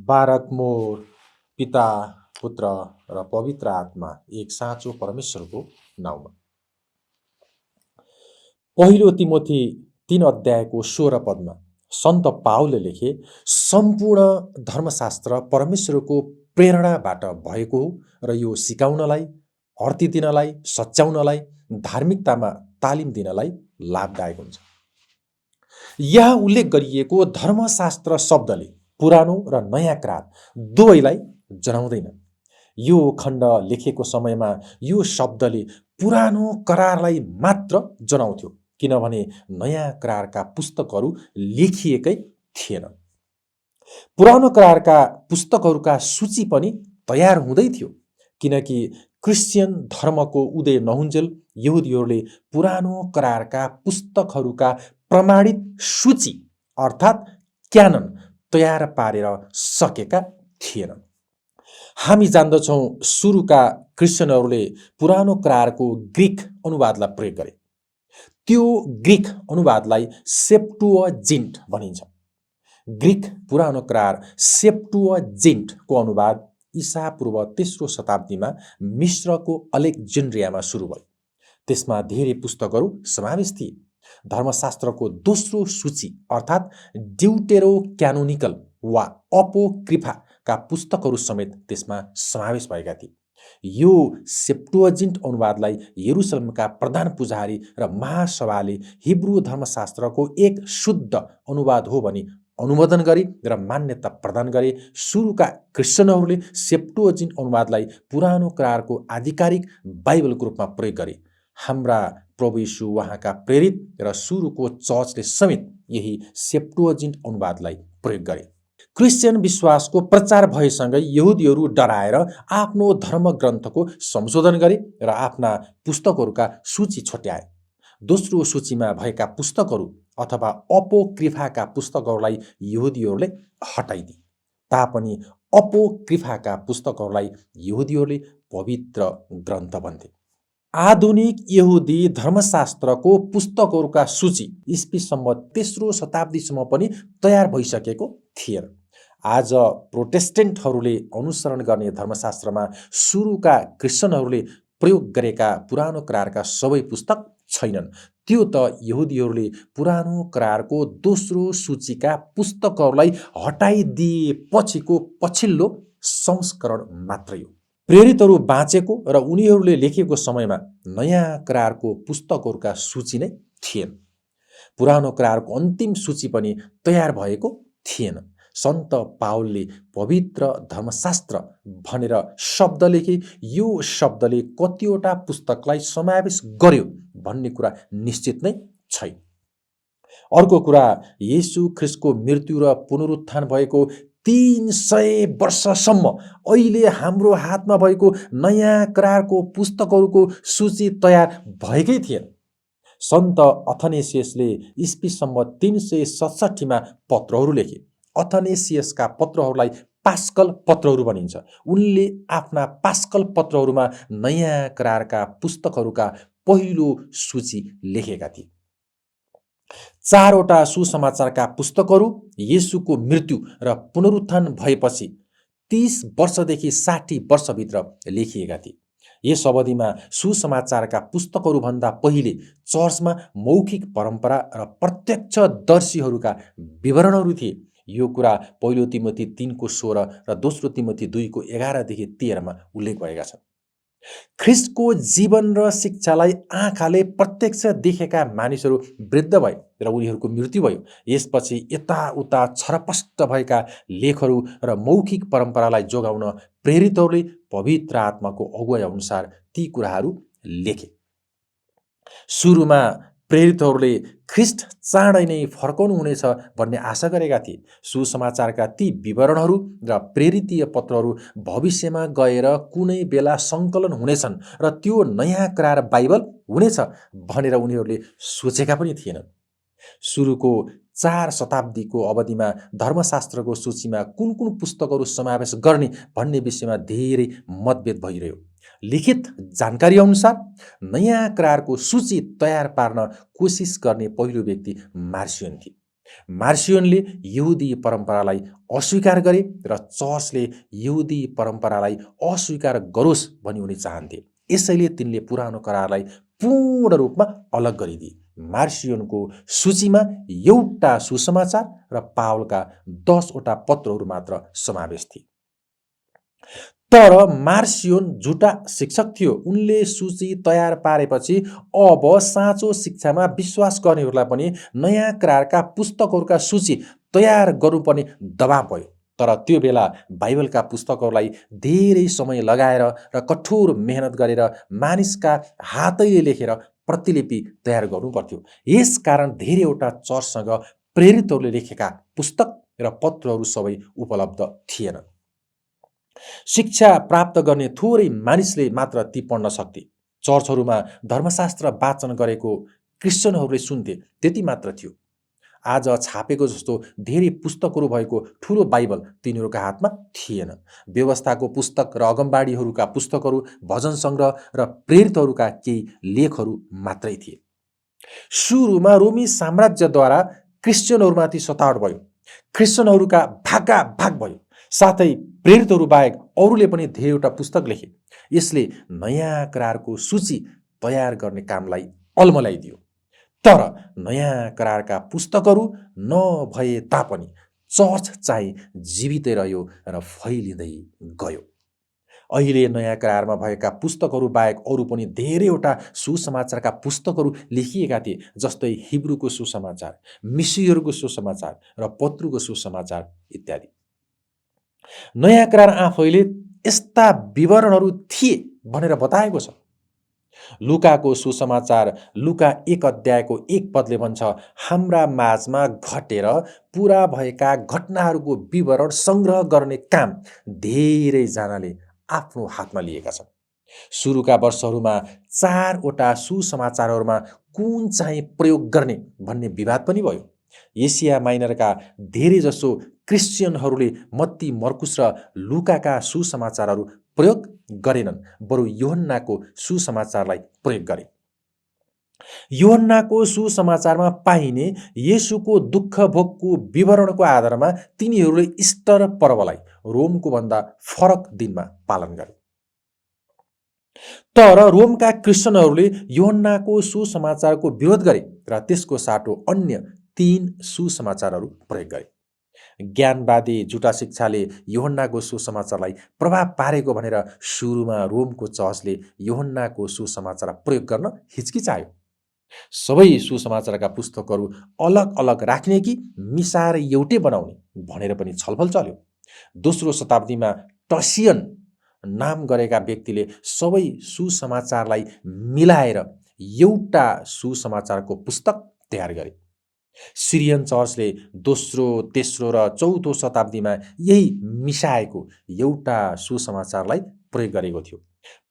बारक more पिता पुत्र र पवित्र आत्मा एक साँचो परमेश्वरको नाउँमा। पहिलो तिमोथी 3 अध्यायको 16 पदमा सन्त पावलले लेखे, सम्पूर्ण धर्मशास्त्र परमेश्वरको प्रेरणाबाट भएको हो र यो सिकाउनलाई, अर्ती दिनलाई, सच्याउनलाई, धार्मिकतामा तालिम दिनलाई लाभदायक हुन्छ। यहाँ उल्लेख गरिएको धर्मशास्त्र शब्दले पुरानो र नयाँ करार दुवैलाई जनाउँदैन। यो खण्ड लेखेको समयमा यो शब्दले पुरानो करारलाई मात्र जनाउँथ्यो, किनभने नयाँ करारका पुस्तकहरू लेखिएकै थिएन। पुरानो करारका पुस्तकहरूका सूची पनि तयार हुँदै थियो, किनकि क्रिस्चियन धर्मको उदय नहुन्जेल यहुदीहरूले पुरानो करारका पुस्तकहरूका प्रमाणित सूची अर्थात् क्यानन तयार पारेर सकेका थिएनन्। हामी जान्दछौँ सुरुका क्रिस्चियनहरूले पुरानो करारको ग्रीक अनुवादलाई प्रयोग गरे। त्यो ग्रीक अनुवादलाई सेप्टुअजिन्ट भनिन्छ। ग्रीक पुरानो करार सेप्टुअजिन्टको अनुवाद ईसा पूर्व 3औं शताब्दीमा मिश्रको अलेक्जेन्ड्रियामा सुरु भयो। त्यसमा धेरै पुस्तकहरू समावेश थिए। धर्मशास्त्रको दोस्रो सूची अर्थात् ड्युटेरो क्यानोनिकल वा अपोक्रिफाका पुस्तकहरू समेत त्यसमा समावेश भएका थिए। यो सेप्टुअजिन्ट अनुवादलाई यरुसलेमका प्रधान पुजारी र महासभाले हिब्रू धर्मशास्त्रको एक शुद्ध अनुवाद हो भनी अनुमोदन गरे र मान्यता प्रदान गरे। सुरुका क्रिस्चियनहरूले सेप्टुअजिन्ट अनुवादलाई पुरानो करारको आधिकारिक बाइबलको रूपमा प्रयोग गरे। हाम्रा प्रभु यीशु उहाँका प्रेरित र सुरुको चर्चले समेत यही सेप्टुअजिन्ट अनुवादलाई प्रयोग गरे। क्रिस्चियन विश्वासको प्रचार भएसँगै यहुदीहरू डराएर आफ्नो धर्म ग्रन्थको संशोधन गरे र आफ्ना पुस्तकहरूका सूची छुट्याए। दोस्रो सूचीमा भएका पुस्तकहरू अथवा अपोक्रिफाका पुस्तकहरूलाई यहुदीहरूले हटाइदिए। तापनि अपोक्रिफाका पुस्तकहरूलाई यहुदीहरूले पवित्र ग्रन्थ भन्थे। आधुनिक यहुदी धर्मशास्त्रको पुस्तकहरूका सूची ईस्वीसम्म 3औं शताब्दीसम्म पनि तयार भइसकेको थिएन। आज प्रोटेस्टेन्टहरूले अनुसरण गर्ने धर्मशास्त्रमा सुरुका क्रिस्चियनहरूले प्रयोग गरेका पुरानो करारका सबै पुस्तक छैनन्। त्यो त यहुदीहरूले पुरानो करारको दोस्रो सूचीका पुस्तकहरूलाई हटाइदिएपछिको पछिल्लो संस्करण मात्रै हो। प्रेरितहरू बाँचेको र उनीहरूले लेखेको समयमा नयाँ करारको पुस्तकहरूका सूची नै थिएन। पुरानो करारको अन्तिम सूची पनि तयार भएको थिएन। सन्त पावलले पवित्र धर्मशास्त्र भनेर शब्द लेखे। यो शब्दले कतिवटा पुस्तकलाई समावेश गर्यो भन्ने कुरा निश्चित नै छैन। अर्को कुरा, येशू ख्रिस्टको मृत्यु र पुनरुत्थान भएको 300 वर्षसम्म अहिले हाम्रो हातमा भएको नयाँ करारको पुस्तकहरूको सूची तयार भएकै थिएन। सन्त अथनेसियसले ईस्वीसम्म 367 मा पत्रहरू लेखे। अथनेसियसका पत्रहरूलाई पास्कल पत्रहरू भनिन्छ। उनले आफ्ना पास्कल पत्रहरूमा नयाँ करारका पुस्तकहरूका पहिलो सूची लेखेका थिए। 4वटा सुसमाचारका पुस्तकहरू येशूको मृत्यु र पुनरुत्थान भएपछि 30 वर्षदेखि 60 वर्षभित्र लेखिएका थिए। यस अवधिमा सुसमाचारका पुस्तकहरूभन्दा पहिले चर्चमा मौखिक परम्परा र प्रत्यक्षदर्शीहरूका विवरणहरू थिए। यो कुरा पहिलो तिमोथी 3:16 र दोस्रो तिमोथी 2:11-13 मा उल्लेख भएका छन्। ख्रिस्टको जीवन र शिक्षालाई आँखाले प्रत्यक्ष देखेका मानिसहरू वृद्ध भए र उनीहरूको मृत्यु भयो। यसपछि यताउता छरपष्ट भएका लेखहरू र मौखिक परम्परालाई जोगाउन प्रेरितहरूले पवित्र आत्माको अगुवाई अनुसार ती कुराहरू लेखे। सुरुमा प्रेरितहरूले ख्रिस्ट चाँडै नै फर्काउनु हुनेछ भन्ने आशा गरेका थिए। सुसमाचारका ती विवरणहरू र प्रेरितीय पत्रहरू भविष्यमा गएर कुनै बेला सङ्कलन हुनेछन् र त्यो नयाँ करार बाइबल हुनेछ भनेर उनीहरूले सोचेका पनि थिएनन्। सुरुको 4 शताब्दीको अवधिमा धर्मशास्त्रको सूचीमा कुन कुन पुस्तकहरू समावेश गर्ने भन्ने विषयमा धेरै मतभेद भइरह्यो। लिखित जानकारी अनुसार नयाँ करारको सूची तयार पार्न कोसिस गर्ने पहिलो व्यक्ति मार्सियन थिए। मार्सियोनले यहुदी परम्परालाई अस्वीकार गरे र चर्चले यहुदी परम्परालाई अस्वीकार गरोस् भनी उनी चाहन्थे। यसैले तिनले पुरानो करारलाई पूर्ण रूपमा अलग गरिदिए। मार्सियोनको सूचीमा एउटा सुसमाचार र पावलका 10वटा पत्रहरू मात्र समावेश थिए। तर मार्सियोन झुटा शिक्षक थियो। उनले सूची तयार पारेपछि अब साँचो शिक्षामा विश्वास गर्नेहरूलाई पनि नयाँ करारका पुस्तकहरूका सूची तयार गर्नुपर्ने दबाब भयो। तर त्यो बेला बाइबलका पुस्तकहरूलाई धेरै समय लगाएर र कठोर मेहनत गरेर मानिसका हातैले लेखेर प्रतिलिपि तयार गर्नु पर्थ्यो। यसकारण धेरैवटा चर्चसँग प्रेरितहरूले लेखेका पुस्तक र पत्रहरू सबै उपलब्ध थिएन। शिक्षा प्राप्त गर्ने थोरै मानिसले मात्र ती पढ्न सक्थे। चर्चहरूमा धर्मशास्त्र वाचन गरेको क्रिस्चियनहरूले सुन्थे, त्यति मात्र थियो। आज छापेको जस्तो धेरै पुस्तकहरू भएको ठुलो बाइबल तिनीहरूका हातमा थिएन। व्यवस्थाको पुस्तक र अगमबाडीहरूका पुस्तकहरू, भजन सङ्ग्रह र प्रेरितहरूका केही लेखहरू मात्रै थिए। सुरुमा रोमी साम्राज्यद्वारा क्रिस्चियनहरूमाथि सतावट भयो। क्रिस्चियनहरूका भागाभाग भयो। साथै प्रेरितहरू बाहेक अरूले पनि धेरैवटा पुस्तक लेखे। यसले नयाँ करारको सूची तयार गर्ने कामलाई अल्मलाइदियो। तर नयाँ करारका पुस्तकहरू नभए तापनि चर्च चाहिँ जीवितै रह्यो र फैलिँदै गयो। अहिले नयाँ करारमा भएका पुस्तकहरू बाहेक अरू पनि धेरैवटा सुसमाचारका पुस्तकहरू लेखिएका थिए, जस्तै हिब्रूको सुसमाचार, मिश्रीहरूको सुसमाचार र पत्रुको सुसमाचार इत्यादि। नयाँ करार आफैले यस्ता विवरणहरू थिए भनेर बताएको छ। लुकाको सुसमाचार लुका 1 अध्यायको 1 पदले भन्छ, हाम्रा माझमा घटेर पुरा भएका घटनाहरूको विवरण सङ्ग्रह गर्ने काम धेरैजनाले आफ्नो हातमा लिएका छन्। सुरुका वर्षहरूमा 4वटा सुसमाचारहरूमा कुन चाहिँ प्रयोग गर्ने भन्ने विवाद पनि भयो। एसिया माइनरका धेरैजसो क्रिस्चियनहरूले मत्ती, मर्कुस र लुकाका सुसमाचारहरू प्रयोग गरेनन्, बरु योहन्नाको सुसमाचारलाई प्रयोग गरे। योहन्नाको सुसमाचारमा पाइने येशूको दुःख भोगको विवरणको आधारमा तिनीहरूले इस्टर पर्वलाई रोमको भन्दा फरक दिनमा पालन गरे। तर रोमका क्रिस्चियनहरूले योहन्नाको सुसमाचारको विरोध गरे र त्यसको साटो अन्य 3 सुसमाचारहरू प्रयोग गरे। ज्ञानवादी झुटा शिक्षाले योहन्नाको सुसमाचारलाई प्रभाव पारेको भनेर सुरुमा रोमको चर्चले योहन्नाको सुसमाचार प्रयोग गर्न हिचकिचायो। सबै सुसमाचारका पुस्तकहरू अलग अलग राख्ने कि मिसाएर एउटै बनाउने भनेर पनि छलफल चल्यो। दोस्रो शताब्दीमा टसियन नाम गरेका व्यक्तिले सबै सुसमाचारलाई मिलाएर एउटा सुसमाचारको पुस्तक तयार गरे। सिरियन चर्चले दोस्रो, तेस्रो र चौथो शताब्दीमा यही मिसाएको एउटा सुसमाचारलाई प्रयोग गरेको थियो।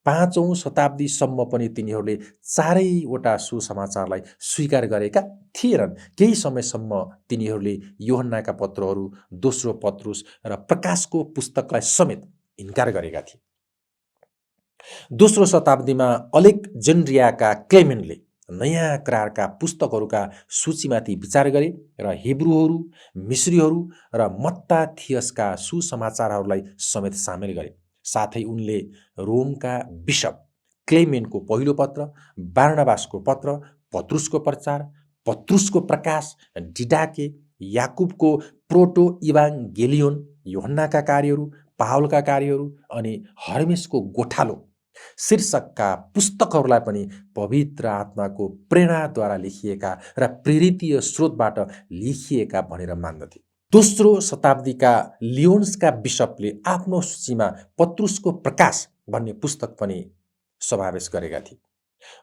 5औं शताब्दीसम्म पनि तिनीहरूले 4वटा सुसमाचारलाई स्वीकार गरेका थिएनन्। केही समयसम्म तिनीहरूले योहन्नाका पत्रहरू, दोस्रो पत्रुस र प्रकाशको पुस्तकलाई समेत इन्कार गरेका थिए। दोस्रो शताब्दीमा अलेक्जेन्ड्रियाका क्लेमेन्टले नयाँ करारका पुस्तकहरूका सूचीमाथि विचार गरे र हिब्रूहरू, मिश्रीहरू र मत्ताथियसका सुसमाचारहरूलाई समेत सामेल गरे। साथै उनले रोमका बिशप क्लेमेन्टको पहिलो पत्र, बार्नबासको पत्र, पत्रुसको प्रचार, पत्रुसको प्रकाश, डिडाके, याकुबको प्रोटो इभान्गेलियोन, योहन्नाका कार्यहरू, पावलका कार्यहरू अनि हर्मेसको गोठालो शीर्षकका पुस्तकहरूलाई पनि पवित्र आत्माको प्रेरणाद्वारा लेखिएका र प्रेरितीय स्रोतबाट लेखिएका भनेर मान्दथे। दोस्रो शताब्दीका लियोन्सका बिशपले आफ्नो सूचीमा पत्रुसको प्रकाश भन्ने पुस्तक पनि समावेश गरेका थिए।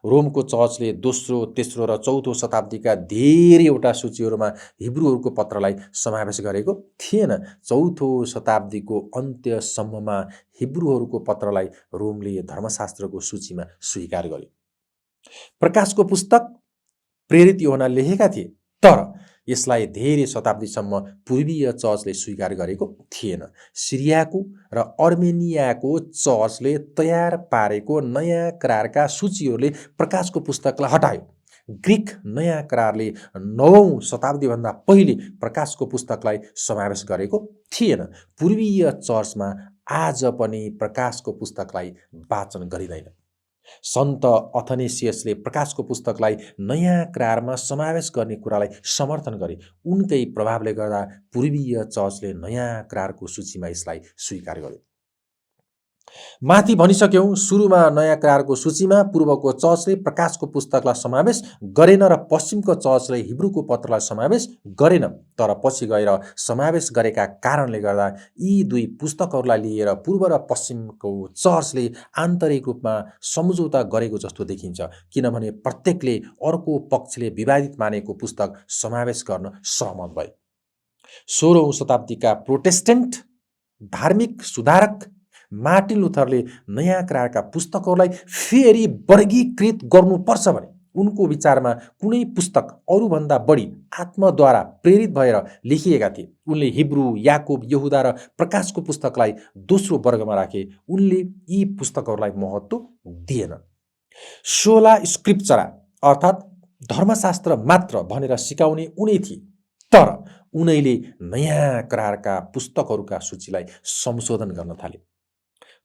रोमको चर्चले दोस्रो, तेस्रो र चौथो शताब्दीका धेरैवटा सूचीहरूमा हिब्रूहरूको पत्रलाई समावेश गरेको थिएन। चौथो शताब्दीको अन्त्यसम्ममा हिब्रूहरूको पत्रलाई रोमले धर्मशास्त्रको सूचीमा स्वीकार गर्यो। प्रकाशको पुस्तक प्रेरित योहन्नाले लेखेका थिए, तर यसलाई धेरै शताब्दीसम्म पूर्वीय चर्चले स्वीकार गरेको थिएन। सिरियाको र अर्मेनियाको चर्चले तयार पारेको नयाँ करारका सूचीहरूले प्रकाशको पुस्तकलाई हटायो। ग्रिक नयाँ करारले 9औं शताब्दीभन्दा पहिले प्रकाशको पुस्तकलाई समावेश गरेको थिएन। पूर्वीय चर्चमा आज पनि प्रकाशको पुस्तकलाई वाचन गरिँदैन। सन्त अथनेसियसले प्रकाशको पुस्तकलाई नयाँ करारमा समावेश गर्ने कुरालाई समर्थन गरे। उनकै प्रभावले गर्दा पूर्वीय चर्चले नयाँ करारको सूचीमा यसलाई स्वीकार गर्यो। माथि भनिसक्यौं, सुरुमा नयाँ करारको सूचीमा पूर्वको चर्चले प्रकाशको पुस्तकलाई समावेश गरेन र पश्चिमको चर्चले हिब्रूको पत्रलाई समावेश गरेन। तर पछि गएर समावेश गरेका कारणले गर्दा यी दुई पुस्तकहरूलाई लिएर पूर्व र पश्चिमको चर्चले आन्तरिक रूपमा सम्झौता गरेको जस्तो देखिन्छ, किनभने प्रत्येकले अर्को पक्षले विवादित मानेको पुस्तक समावेश गर्न सहमत भए। 16औं शताब्दीका प्रोटेस्टेन्ट धार्मिक सुधारक मार्टिन लुथरले नयाँ करारका पुस्तकहरूलाई फेरि वर्गीकृत गर्नुपर्छ भने उनको विचारमा कुनै पुस्तक अरूभन्दा बढी आत्माद्वारा प्रेरित भएर लेखिएका थिए। उनले हिब्रू, याकुब, यहुदा र प्रकाशको पुस्तकलाई दोस्रो वर्गमा राखे। उनले यी पुस्तकहरूलाई महत्त्व दिएन। सोला स्क्रिप्चरा अर्थात् धर्मशास्त्र मात्र भनेर सिकाउने उनी थिए, तर उनैले नयाँ करारका पुस्तकहरूका सूचीलाई संशोधन गर्न थाले।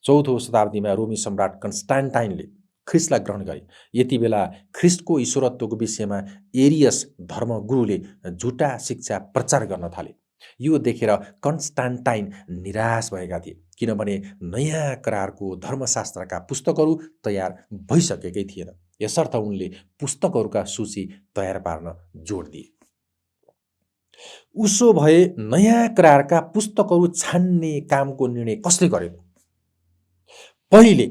4औं शताब्दीमा रोमी सम्राट कन्स्टान्टाइनले ख्रिस्टलाई ग्रहण गरे। यति बेला ख्रिस्टको ईश्वरत्वको विषयमा एरियस धर्मगुरुले झुटा शिक्षा प्रचार गर्न थाले। यो देखेर कन्स्टान्टाइन निराश भएका थिए, किनभने नयाँ करारको धर्मशास्त्रका पुस्तकहरू तयार भइसकेकै थिएन। यसर्थ उनले पुस्तकहरूका सूची तयार पार्न जोड दिए। उसो भए नयाँ करारका पुस्तकहरू छान्ने कामको निर्णय कसले गर्यो? पहिले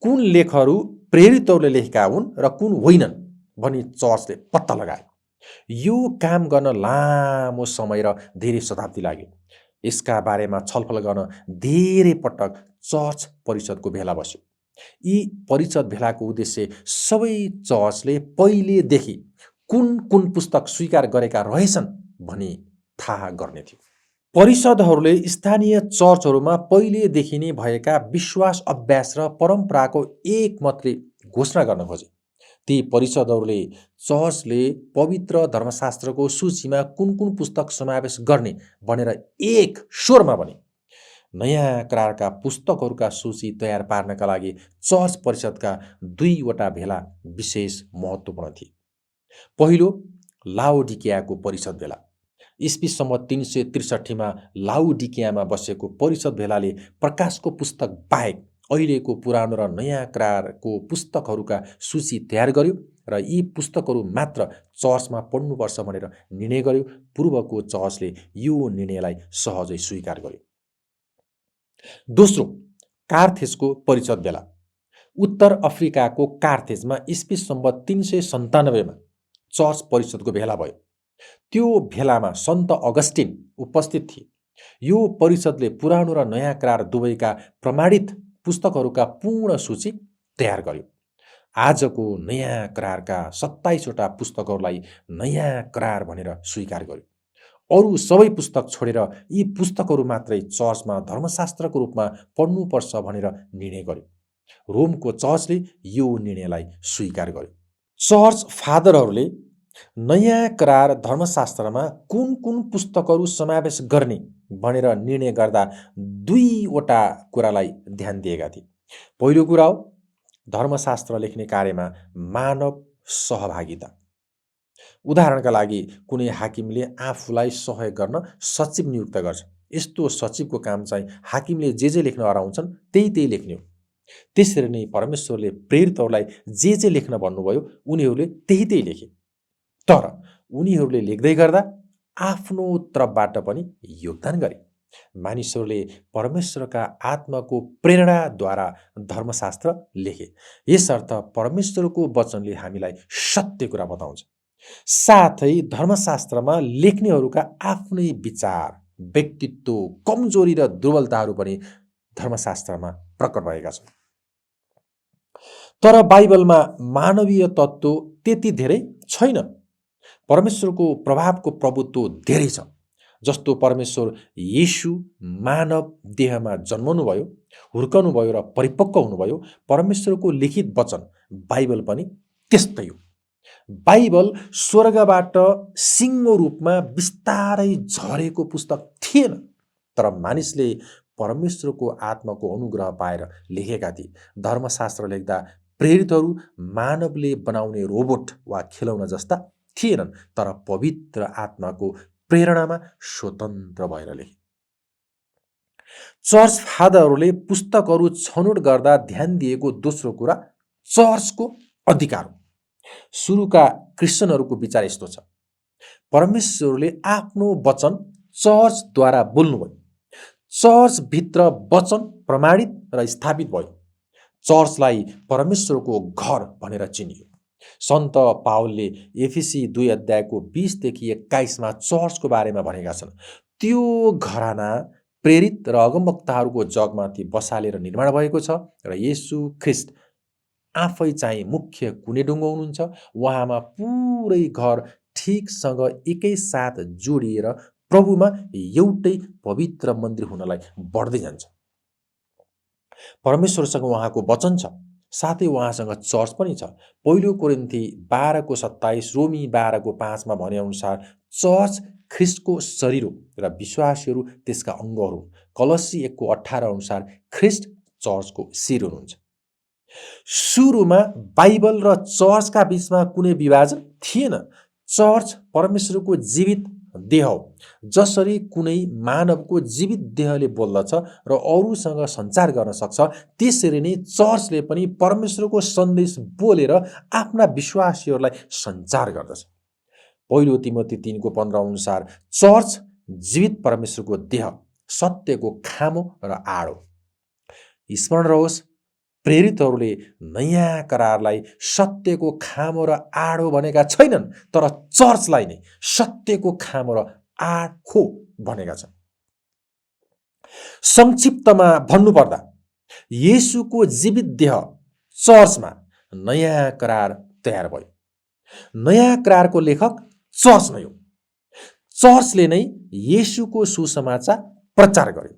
कुन लेखहरू प्रेरितहरूले लेखेका हुन् र कुन होइनन् भनी चर्चले पत्ता लगायो। यो काम गर्न लामो समय र धेरै शताब्दी लाग्यो। यसका बारेमा छलफल गर्न धेरै पटक चर्च परिषदको भेला बस्यो। यी परिषद भेलाको उद्देश्य सबै चर्चले पहिलेदेखि कुन कुन पुस्तक स्वीकार गरेका रहेछन् भनी थाहा गर्ने थियो। परिषदहरूले स्थानीय चर्चहरूमा पहिलेदेखि नै भएका विश्वास, अभ्यास र परम्पराको एक मतले घोषणा गर्न खोजे। ती परिषदहरूले चर्चले पवित्र धर्मशास्त्रको सूचीमा कुन कुन पुस्तक समावेश गर्ने भनेर एक स्वरमा भने। नयाँ करारका पुस्तकहरूका सूची तयार पार्नका लागि चर्च परिषदका दुईवटा भेला विशेष महत्त्वपूर्ण थिए। पहिलो, लाओडिकियाको परिषद भेला। ईस्वी सम्म 363 लाउडिकियामा बसेको परिषद भेलाले प्रकाशको पुस्तक बाहेक अहिलेको पुरानो र नयाँ करारको पुस्तकहरूका सूची तयार गर्यो र यी पुस्तकहरू मात्र चर्चमा पढ्नुपर्छ भनेर निर्णय गर्यो। पूर्वको चर्चले यो निर्णयलाई सहजै स्वीकार गर्यो। दोस्रो, कार्थेजको परिषद भेला। उत्तर अफ्रिकाको कार्थेजमा ईस्वी सम्म 397 चर्च परिषदको भेला भयो। त्यो भेलामा सन्त अगस्टिन उपस्थित थिए। यो परिषदले पुरानो र नयाँ करार दुवैका प्रमाणित पुस्तकहरूका पूर्ण सूची तयार गर्यो। आजको नयाँ करारका 27वटा पुस्तकहरूलाई नयाँ करार भनेर स्वीकार गर्यो। अरू सबै पुस्तक छोडेर यी पुस्तकहरू मात्रै चर्चमा धर्मशास्त्रको रूपमा पढ्नुपर्छ भनेर निर्णय गर्यो। रोमको चर्चले यो निर्णयलाई स्वीकार गर्यो। चर्च फादरहरूले नयाँ करार धर्मशास्त्रमा कुन कुन पुस्तकहरू समावेश गर्ने भनेर निर्णय गर्दा दुईवटा कुरालाई ध्यान दिएका थिए। पहिलो कुरा हो धर्मशास्त्र लेख्ने कार्यमा मानव सहभागिता। उदाहरणका लागि कुनै हाकिमले आफूलाई सहयोग गर्न सचिव नियुक्त गर्छ। यस्तो सचिवको काम चाहिँ हाकिमले जे लेख्न हराउँछन् त्यही लेख्ने हो। त्यसरी नै परमेश्वरले प्रेरितहरूलाई जे लेख्न भन्नुभयो उनीहरूले त्यही लेखे। तर उनीहरूले लेख्दै गर्दा आफ्नो तर्फबाट पनि योगदान गरे। मानिसहरूले परमेश्वरका आत्माको प्रेरणाद्वारा धर्मशास्त्र लेखे। यसर्थ परमेश्वरको वचनले हामीलाई सत्य कुरा बताउँछ। साथै धर्मशास्त्रमा लेख्नेहरूका आफ्नै विचार, व्यक्तित्व, कमजोरी र दुर्बलताहरू पनि धर्मशास्त्रमा प्रकट भएका छन्। तर बाइबलमा मानवीय तत्त्व त्यति धेरै छैन। परमेश्वरको प्रभावको प्रभुत्व धेरै छ। जस्तो परमेश्वर येशू मानव देहमा जन्मनुभयो, हुर्कनुभयो र परिपक्व हुनुभयो, परमेश्वरको लिखित वचन बाइबल पनि त्यस्तै हो। बाइबल स्वर्गबाट सिङ्गो रूपमा बिस्तारै झरेको पुस्तक थिएन, तर मानिसले परमेश्वरको आत्माको अनुग्रह पाएर लेखेका थिए। धर्मशास्त्र लेख्दा प्रेरितहरू मानवले बनाउने रोबोट वा खेलौना जस्ता थिएनन्, तर पवित्र आत्माको प्रेरणामा स्वतन्त्र भएर लेखे। चर्च फादरहरूले पुस्तकहरू छनौट गर्दा ध्यान दिएको दोस्रो कुरा चर्चको अधिकार हो। सुरुका क्रिस्चियनहरूको विचार यस्तो छ, परमेश्वरले आफ्नो वचन चर्चद्वारा बोल्नुभयो, चर्चभित्र वचन प्रमाणित र स्थापित भयो, चर्चलाई परमेश्वरको घर भनेर चिनियो। सन्त पावलले एफिसी 2 अध्यायको 20देखि 21मा चर्चको बारेमा भनेका छन्। त्यो घराना प्रेरित र अगमवक्ताहरूको जगमाथि बसालेर निर्माण भएको छ र येशू ख्रिस्ट आफै चाहिँ मुख्य कुनेढुङ्गो हुनुहुन्छ। उहाँमा पुरै घर ठिकसँग एकैसाथ जोडिएर प्रभुमा एउटै पवित्र मन्दिर हुनलाई बढ्दै जान्छ। परमेश्वरसँग उहाँको वचन छ, साथै उहाँसँग चर्च पनि छ। पहिलो कोरिन्थी 12:27, रोमी 12:5मा भने अनुसार चर्च ख्रिस्टको शरीर हो र विश्वासीहरू त्यसका अङ्गहरू हुन्। कलसी 1:18 अनुसार ख्रिस्ट चर्चको शिर हुनुहुन्छ। सुरुमा बाइबल र चर्चका बीचमा कुनै विभाजन थिएन। चर्च परमेश्वरको जीवित देह हो। जसरी कुनै मानवको जीवित देहले बोल्दछ र अरूसँग सञ्चार गर्न सक्छ, त्यसरी नै चर्चले पनि परमेश्वरको सन्देश बोलेर आफ्ना विश्वासीहरूलाई सञ्चार गर्दछ। पहिलो तिमोथी 3:15 अनुसार चर्च जीवित परमेश्वरको देह, सत्यको खामो र आड हो। स्मरण रहोस्, प्रेरितहरूले नयाँ करारलाई सत्यको खामो र आड हो भनेका छैनन्, तर चर्चलाई नै सत्यको खामो र आड हो भनेका छन्। संक्षिप्तमा भन्नुपर्दा येशूको जीवित देह चर्चमा नयाँ करार तयार भयो। नयाँ करारको लेखक चर्च नै हो। चर्चले नै येशूको सुसमाचार प्रचार गर्यो।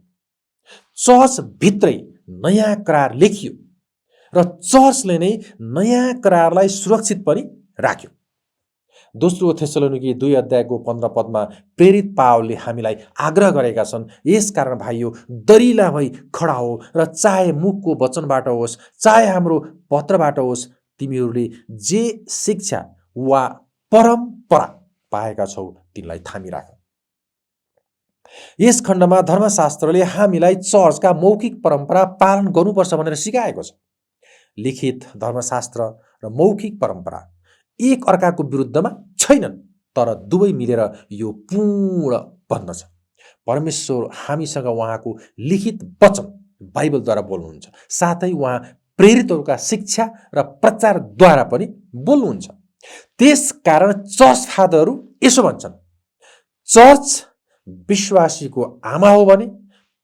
चर्च भित्रै नयाँ करार लेखियो र चर्चले नै नयाँ करारलाई सुरक्षित पनि राख्यो। दोस्रो थेसलोनिकी 2 अध्यायको 15 पदमा प्रेरित पावलले हामीलाई आग्रह गरेका छन्, यसकारण भाइयो दरिला भई खडा हो र चाहे मुखको वचनबाट होस्, चाहे हाम्रो पत्रबाट होस्, तिमीहरूले जे शिक्षा वा परम्परा पाएका छौ तिनलाई थामिराख। यस खण्डमा धर्मशास्त्रले हामीलाई चर्चका मौखिक परम्परा पालन गर्नुपर्छ भनेर सिकाएको छ। लिखित धर्मशास्त्र र मौखिक परम्परा एक अर्काको विरुद्धमा छैनन्, तर दुवै मिलेर यो पूर्ण बन्दछ। परमेश्वर हामीसँग उहाँको लिखित वचन बाइबलद्वारा बोल्नुहुन्छ, साथै उहाँ प्रेरितहरूका शिक्षा र प्रचारद्वारा पनि बोल्नुहुन्छ। त्यसकारण चर्च फादरहरू यसो भन्छन्, चर्च विश्वासीको आमा हो भने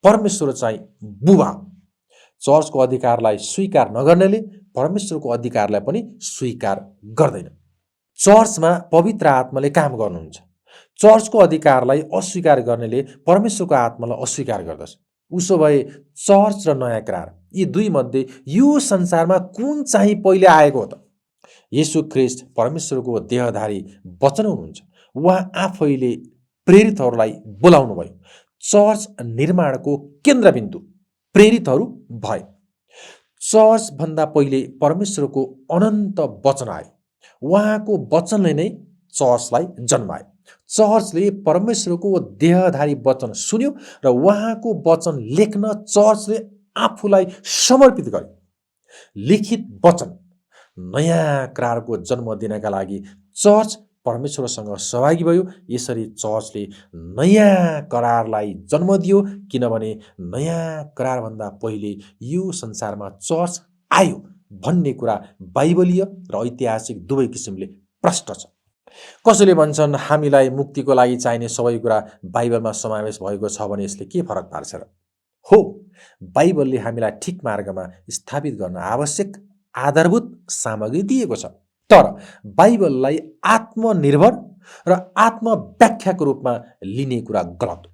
परमेश्वर चाहिँ बुबा हो। चर्चको अधिकारलाई स्वीकार नगर्नेले परमेश्वरको अधिकारलाई पनि स्वीकार गर्दैन। चर्चमा पवित्र आत्माले काम गर्नुहुन्छ। चर्चको अधिकारलाई अस्वीकार गर्नेले परमेश्वरको आत्मालाई अस्वीकार गर्दछ। उसो भए चर्च र नयाँ करार यी दुई मध्ये यो संसारमा कुन चाहिँ पहिले आएको हो त? येशू ख्रिस्ट परमेश्वरको देहधारी वचन हुनुहुन्छ। उहाँ आफैले प्रेरितहरूलाई बोलाउनु भयो। चर्च निर्माणको केन्द्रबिन्दु प्रेरितहरू भए। चर्च भन्दा पहिले परमेश्वरको अनन्त वचन आयो। उहाँको वचनले नै चर्चलाई जन्मायो। चर्चले परमेश्वरको देहधारी वचन सुन्यो र उहाँको वचन लेख्न चर्चले आफूलाई समर्पित गर्यो। लिखित वचन नयाँ करारको जन्म दिनका लागि चर्च परमेश्वरसँग सहभागी भयो। यसरी चर्चले नयाँ करारलाई जन्म दियो, किनभने नयाँ करारभन्दा पहिले यो संसारमा चर्च आयो भन्ने कुरा बाइबलीय र ऐतिहासिक दुवै किसिमले प्रष्ट छ। कसैले भन्छन् हामीलाई मुक्तिको लागि चाहिने सबै कुरा बाइबलमा समावेश भएको छ भने यसले के फरक पार्छ र? हो, बाइबलले हामीलाई ठिक मार्गमा स्थापित गर्न आवश्यक आधारभूत सामग्री दिएको छ, तर बाइबललाई आत्मनिर्भर र आत्मव्याख्याको रूपमा लिने कुरा गलत हो।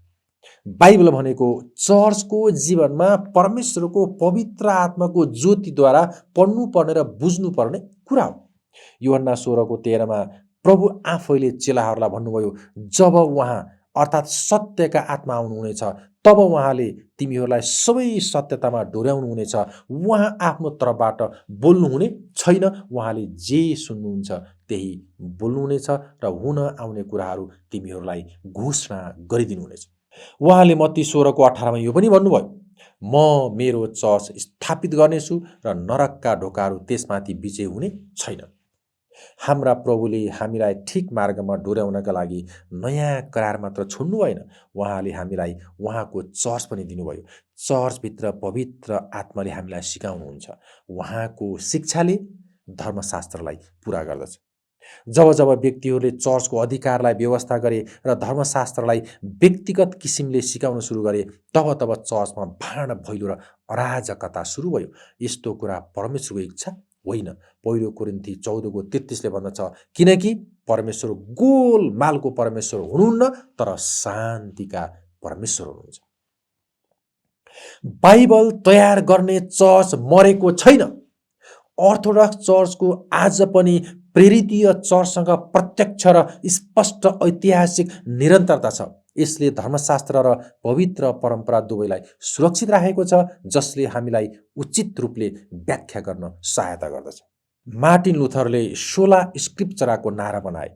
बाइबल भनेको चर्चको जीवनमा परमेश्वरको पवित्र आत्माको ज्योतिद्वारा पढ्नुपर्ने र बुझ्नुपर्ने कुरा हो। यूहन्ना 16:13 प्रभु आफैले चेलाहरूलाई भन्नुभयो, जब उहाँ अर्थात् सत्यका आत्मा आउनुहुनेछ तब उहाँले तिमीहरूलाई सबै सत्यतामा डोर्याउनुहुनेछ। उहाँ आफ्नो तर्फबाट बोल्नुहुने छैन, उहाँले जे सुन्नुहुन्छ त्यही बोल्नुहुनेछ र हुन आउने कुराहरू तिमीहरूलाई घोषणा गरिदिनुहुनेछ। उहाँले मत्ती 16:18 यो पनि भन्नुभयो, म मेरो चर्च स्थापित गर्नेछु र नरकका ढोकाहरू त्यसमाथि विजय हुने छैन। हाम्रा प्रभुले हामीलाई ठिक मार्गमा डोर्याउनका लागि नयाँ करार मात्र छोड्नु भएन, उहाँले हामीलाई उहाँको चर्च पनि दिनुभयो। चर्चभित्र पवित्र आत्माले हामीलाई सिकाउनुहुन्छ। उहाँको शिक्षाले धर्मशास्त्रलाई पुरा गर्दछ। जब जब व्यक्तिहरूले चर्चको अधिकारलाई व्यवस्था गरे र धर्मशास्त्रलाई व्यक्तिगत किसिमले सिकाउन सुरु गरे, तब तब चर्चमा भाँड भैलो र अराजकता सुरु भयो। यस्तो कुरा परमेश्वरको इच्छा होइन। पहिलो कोरिन्थी 14:33 भन्दछ, किनकि परमेश्वर गोलमालको परमेश्वर हुनुहुन्न तर शान्तिका परमेश्वर हुनुहुन्छ। बाइबल तयार गर्ने चर्च मरेको छैन। अर्थोडक्स चर्चको आज पनि प्रेरितीय चर्चसँग प्रत्यक्ष र स्पष्ट ऐतिहासिक निरन्तरता छ। यसले धर्मशास्त्र र पवित्र परम्परा दुवैलाई सुरक्षित राखेको छ, जसले हामीलाई उचित रूपले व्याख्या गर्न सहायता गर्दछ। मार्टिन लुथरले सोला स्क्रिप्चराको नारा बनाए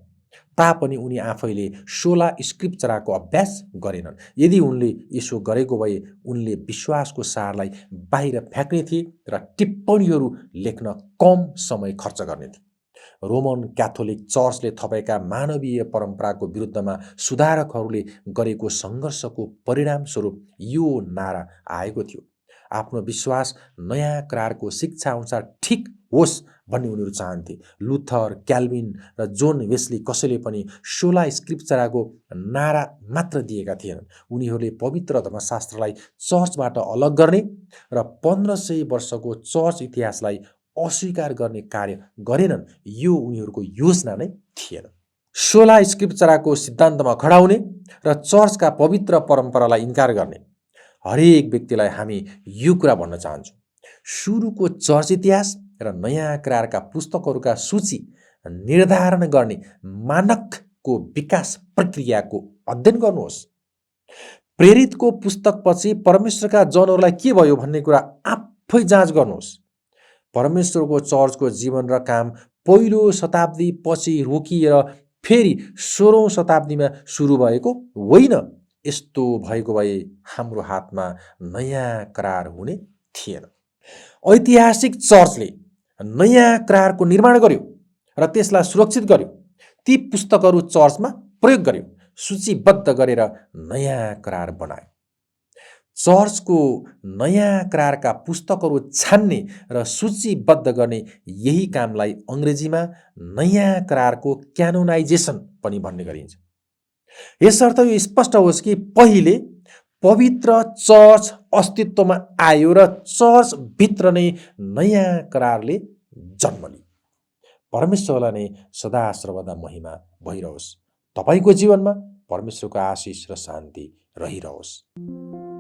तापनि उनी आफैले सोला स्क्रिप्चराको अभ्यास गरेनन्। यदि उनले यसो गरेको भए उनले विश्वासको सारलाई बाहिर फ्याँक्ने थिए र टिप्पणीहरू लेख्न कम समय खर्च गर्ने थिए। रोमन क्याथोलिक चर्चले थपेका मानवीय परम्पराको विरुद्धमा सुधारकहरूले गरेको सङ्घर्षको परिणामस्वरूप यो नारा आएको थियो। आफ्नो विश्वास नयाँ करारको शिक्षा अनुसार ठिक होस् भन्ने उनीहरू चाहन्थे। लुथर, क्याल्भिन र जोन वेस्ली कसैले पनि सोला स्क्रिप्चराको नारा मात्र दिएका थिएनन्। उनीहरूले पवित्र धर्मशास्त्रलाई चर्चबाट अलग गर्ने र 1500 वर्षको चर्च इतिहासलाई अस्वीकार गर्ने कार्य गरेनन्। यो उनीहरूको योजना नै थिएन। सोला स्क्रिप्चराको सिद्धान्तमा खडा हुने र चर्चका पवित्र परम्परालाई इन्कार गर्ने। हरेक व्यक्तिलाई हामी यो कुरा भन्न चाहन्छौँ, सुरुको चर्च इतिहास र नयाँ करारका पुस्तकहरूका सूची निर्धारण गर्ने मानकको विकास प्रक्रियाको अध्ययन गर्नुहोस्। प्रेरितको पुस्तकपछि परमेश्वरका जनहरूलाई के भयो भन्ने कुरा आफै जाँच गर्नुहोस्। परमेश्वरको चर्चको जीवन र काम पहिलो शताब्दी पछि रोकिएर फेरि 16औं शताब्दीमा सुरु भएको होइन। यस्तो भएको भए हाम्रो हातमा नयाँ करार हुने थिएन। ऐतिहासिक चर्चले नयाँ करारको निर्माण गर्यो र त्यसलाई सुरक्षित गर्यो। ती पुस्तकहरू चर्चमा प्रयोग गर्यो, सूचीबद्ध गरेर नयाँ करार बनायो। चर्चको नयाँ करारका पुस्तकहरू छान्ने र सूचीबद्ध गर्ने यही कामलाई अङ्ग्रेजीमा नयाँ करारको क्यानोनाइजेसन पनि भन्ने गरिन्छ। यसर्थ यो स्पष्ट होस् कि पहिले पवित्र चर्च अस्तित्वमा आयो र चर्चभित्र नै नयाँ करारले जन्म लियो। परमेश्वरलाई नै सदा सर्वदा महिमा भइरहोस्। तपाईँको जीवनमा परमेश्वरको आशिष र शान्ति रहिरहोस्।